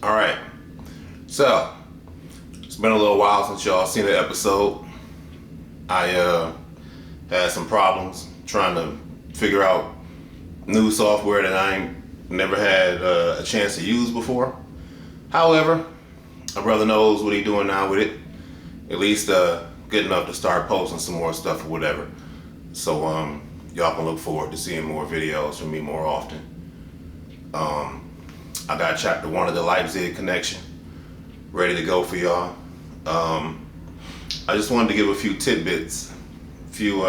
All right, so it's been a little while since y'all seen the episode. I had some problems trying to figure out new software that I ain't never had a chance to use before. However, my brother knows what he's doing now with it. At least good enough to start posting some more stuff or whatever. So y'all can look forward to seeing more videos from me more often. I got chapter 1 of the Leipzig connection ready to go for y'all. I just wanted to give a few tidbits, few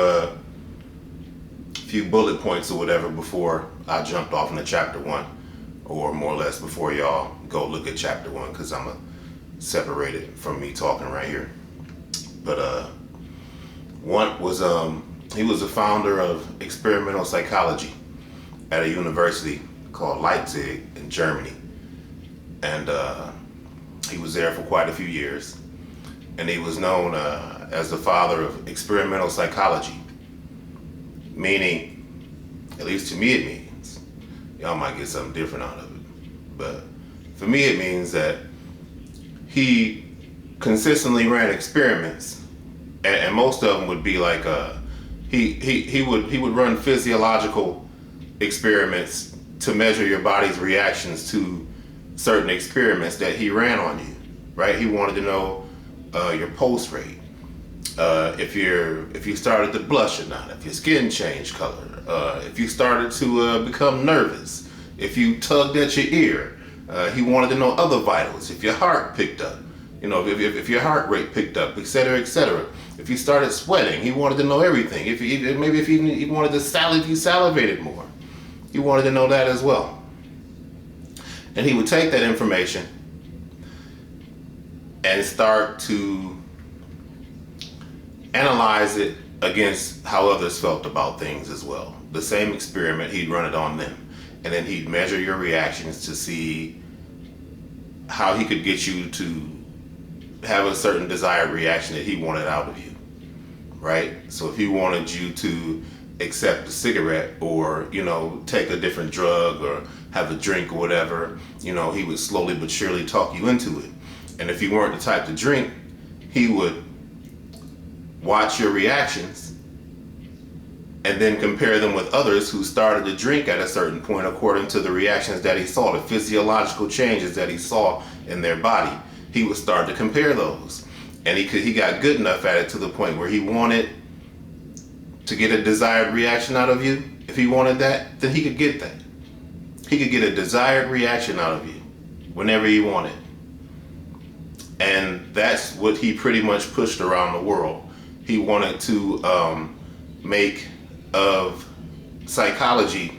bullet points or whatever before I jumped off into chapter 1, or more or less before y'all go look at chapter 1, because I'm separated from me talking right here. But Wundt was he was the founder of experimental psychology at a university called Leipzig in Germany, and he was there for quite a few years, and he was known as the father of experimental psychology, meaning, at least to me it means, y'all might get something different out of it, but for me it means that he consistently ran experiments, and most of them would be like he would run physiological experiments to measure your body's reactions to certain experiments that he ran on you, right? He wanted to know your pulse rate, if you started to blush or not, if your skin changed color, if you started to become nervous, if you tugged at your ear. He wanted to know other vitals, if your heart picked up, if your heart rate picked up, etc., etc. If you started sweating, he wanted to know everything. If he wanted to if you salivated more, he wanted to know that as well. And he would take that information and start to analyze it against how others felt about things as well. The same experiment, he'd run it on them. And then he'd measure your reactions to see how he could get you to have a certain desired reaction that he wanted out of you, right? So if he wanted you to accept a cigarette, or take a different drug or have a drink or whatever, he would slowly but surely talk you into it. And if you weren't the type to drink, he would watch your reactions and then compare them with others who started to drink at a certain point according to the reactions that he saw, the physiological changes that he saw in their body. He would start to compare those. And he got good enough at it to the point where he wanted to get a desired reaction out of you. If he wanted that, then he could get that. He could get a desired reaction out of you whenever he wanted. And that's what he pretty much pushed around the world. He wanted to make of psychology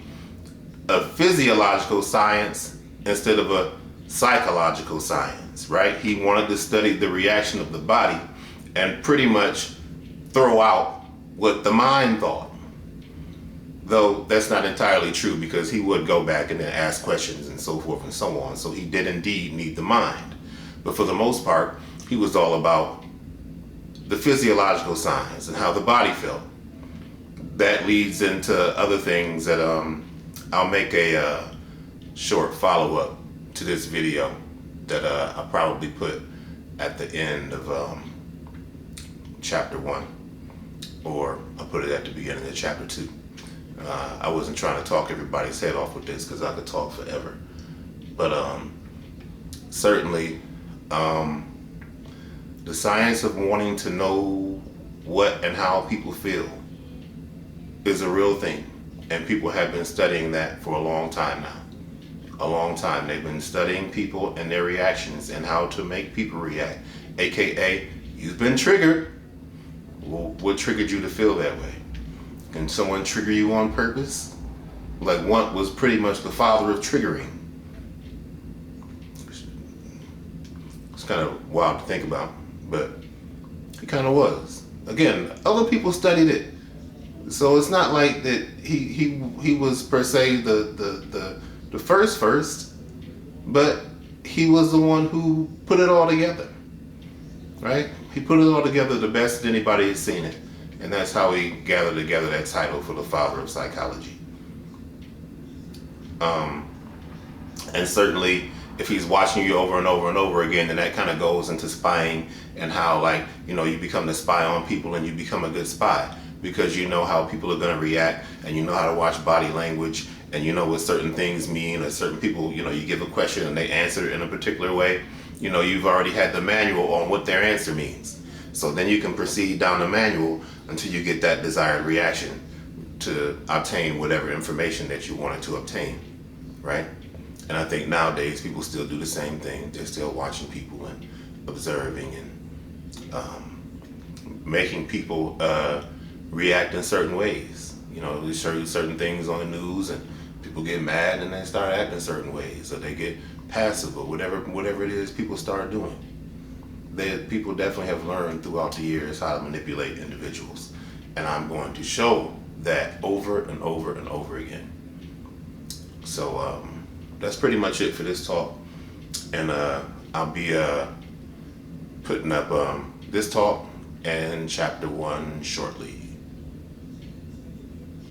a physiological science instead of a psychological science, right? He wanted to study the reaction of the body and pretty much throw out what the mind thought. Though that's not entirely true, because he would go back and then ask questions and so forth and so on. So he did indeed need the mind. But for the most part, he was all about the physiological signs and how the body felt. That leads into other things that I'll make a short follow-up to this video that I'll probably put at the end of chapter 1, or I'll put it at the beginning of chapter 2. I wasn't trying to talk everybody's head off with this, because I could talk forever. But certainly the science of wanting to know what and how people feel is a real thing, and people have been studying that for a long time now. A long time. They've been studying people and their reactions and how to make people react, aka you've been triggered. Well, what triggered you to feel that way? Can someone trigger you on purpose? Like Wundt was pretty much the father of triggering. It's kind of wild to think about, but he kind of was. Again, other people studied it, so it's not like that he was per se the first, but he was the one who put it all together, right? He put it all together the best that anybody has seen it, and that's how he gathered together that title for the father of psychology. And certainly if he's watching you over and over and over again, then that kind of goes into spying, and how, like, you become the spy on people, and you become a good spy because you know how people are going to react, and you know how to watch body language, and you know what certain things mean, or certain people, you give a question and they answer it in a particular way. You've already had the manual on what their answer means. So then you can proceed down the manual until you get that desired reaction to obtain whatever information that you wanted to obtain, right? And I think nowadays people still do the same thing. They're still watching people and observing and making people react in certain ways. They show you certain things on the news and people get mad and they start acting certain ways, or they get passive, or whatever it is people start doing. People definitely have learned throughout the years how to manipulate individuals. And I'm going to show that over and over and over again. So that's pretty much it for this talk. And I'll be putting up this talk and chapter 1 shortly.